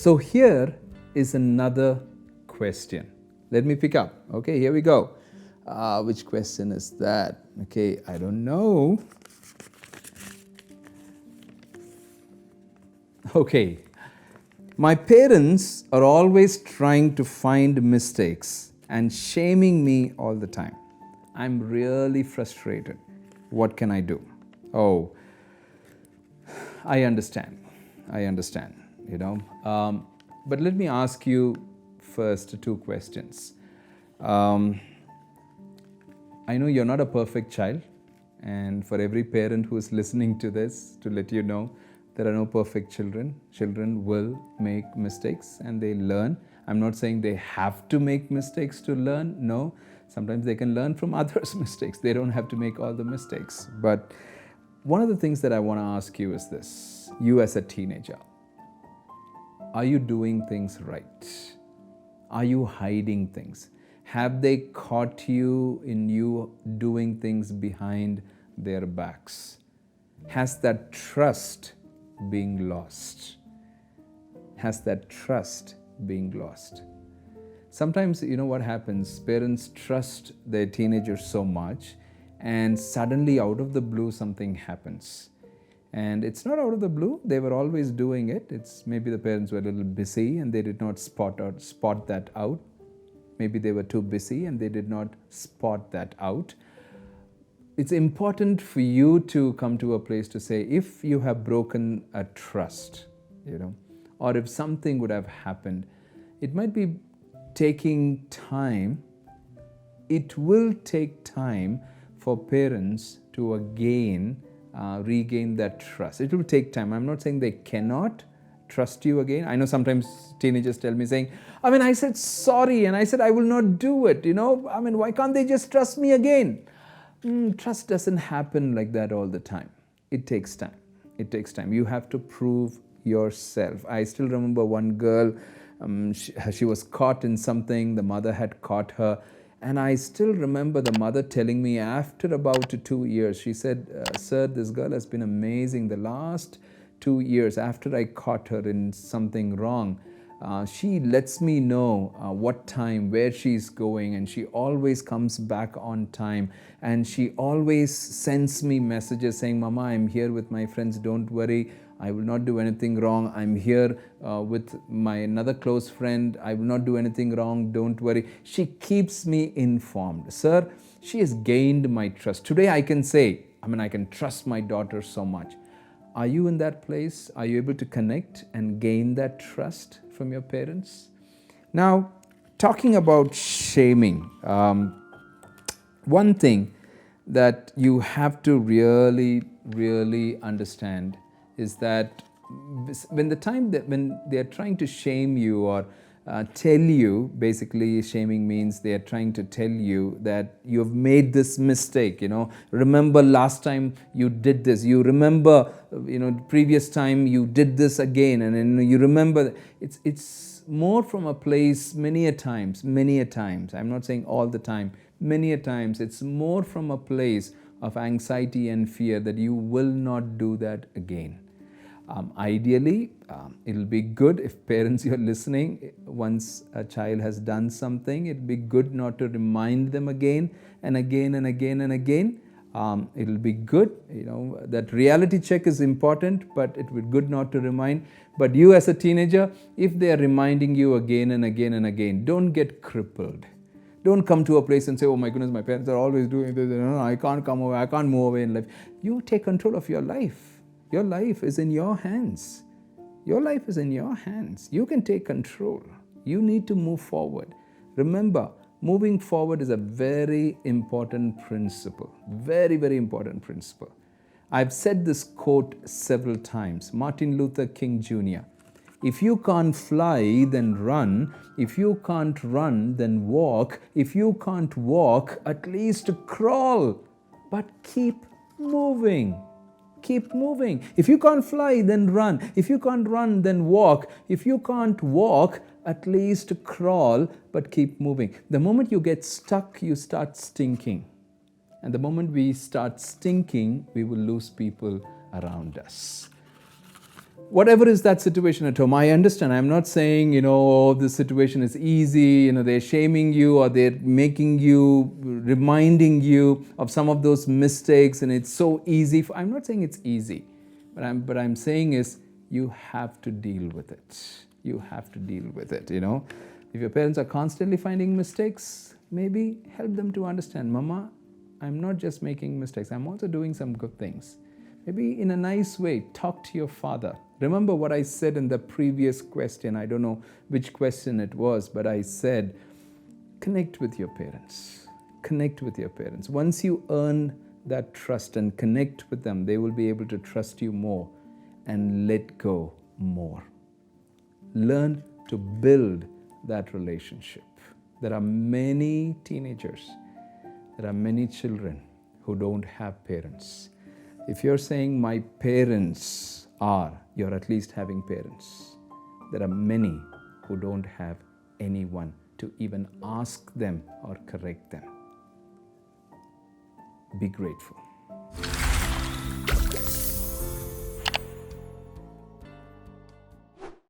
So here is another question. Let me pick up. Okay, here we go. Which question is that? Okay, I don't know. Okay. My parents are always trying to find mistakes and shaming me all the time. I'm really frustrated. What can I do? Oh, I understand. But let me ask you first two questions. I know you're not a perfect child, and for every parent who is listening to this, to let you know, there are no perfect children. Children will make mistakes and they learn. I'm not saying they have to make mistakes to learn. No, sometimes they can learn from others' mistakes. They don't have to make all the mistakes. But one of the things that I want to ask you is this. You as a teenager, are you doing things right? Are you hiding things? Have they caught you in you doing things behind their backs? Has that trust been lost? Has that trust been lost? Sometimes, you know what happens? Parents trust their teenagers so much, and suddenly out of the blue something happens. And it's not out of the blue. They were always doing it. It's maybe the parents were a little busy and they did not spot that out. Maybe they were too busy and they did not spot that out. It's important for you to come to a place to say, if you have broken a trust, or if something would have happened, it might be taking time. It will take time for parents to again regain that trust. It will take time. I'm not saying they cannot trust you again. I know sometimes teenagers tell me saying, I said sorry and I said I will not do it. Why can't they just trust me again? Trust doesn't happen like that all the time. It takes time. You have to prove yourself. I still remember one girl, she was caught in something, the mother had caught her. And I still remember the mother telling me after about 2 years, she said, sir, this girl has been amazing. The last 2 years after I caught her in something wrong, she lets me know what time, where she's going, and she always comes back on time. And she always sends me messages saying, Mama, I'm here with my friends, don't worry. I will not do anything wrong. I'm here with my another close friend. I will not do anything wrong. Don't worry. She keeps me informed. Sir, she has gained my trust. Today I can say, I can trust my daughter so much. Are you in that place? Are you able to connect and gain that trust from your parents? Now, talking about shaming, one thing that you have to really understand is that when they are trying to shame you or tell you, basically shaming means they are trying to tell you that you have made this mistake. Remember last time you did this. You remember, previous time you did this again, and then you remember. It's more from a place many a times. I'm not saying all the time. Many a times it's more from a place of anxiety and fear that you will not do that again. Ideally, it'll be good if parents, you're listening, once a child has done something, it'll be good not to remind them again and again and again and again. It'll be good, that reality check is important, but it would be good not to remind. But you as a teenager, if they are reminding you again and again and again, don't get crippled. Don't come to a place and say, oh my goodness, my parents are always doing this. I can't come away, I can't move away in life. You take control of your life. Your life is in your hands. You can take control. You need to move forward. Remember, moving forward is a very important principle. Very, very important principle. I've said this quote several times. Martin Luther King Jr. If you can't fly, then run. If you can't run, then walk. If you can't walk, at least crawl. But keep moving. Keep moving. If you can't fly, then run. If you can't run, then walk. If you can't walk, at least crawl, but keep moving. The moment you get stuck, you start stinking. And the moment we start stinking, we will lose people around us. whatever is that situation at home, I understand. I'm not saying, oh, this situation is easy, they're shaming you or they're making you, reminding you of some of those mistakes and it's so easy. I'm not saying it's easy, but I'm saying is you have to deal with it. You have to deal with it, If your parents are constantly finding mistakes, maybe help them to understand, Mama, I'm not just making mistakes, I'm also doing some good things. Maybe in a nice way, talk to your father. Remember what I said in the previous question. I don't know which question it was, but I said, connect with your parents. Connect with your parents. Once you earn that trust and connect with them, they will be able to trust you more and let go more. Learn to build that relationship. There are many teenagers, there are many children who don't have parents. If you're saying my parents are, you're at least having parents. There are many who don't have anyone to even ask them or correct them. Be grateful.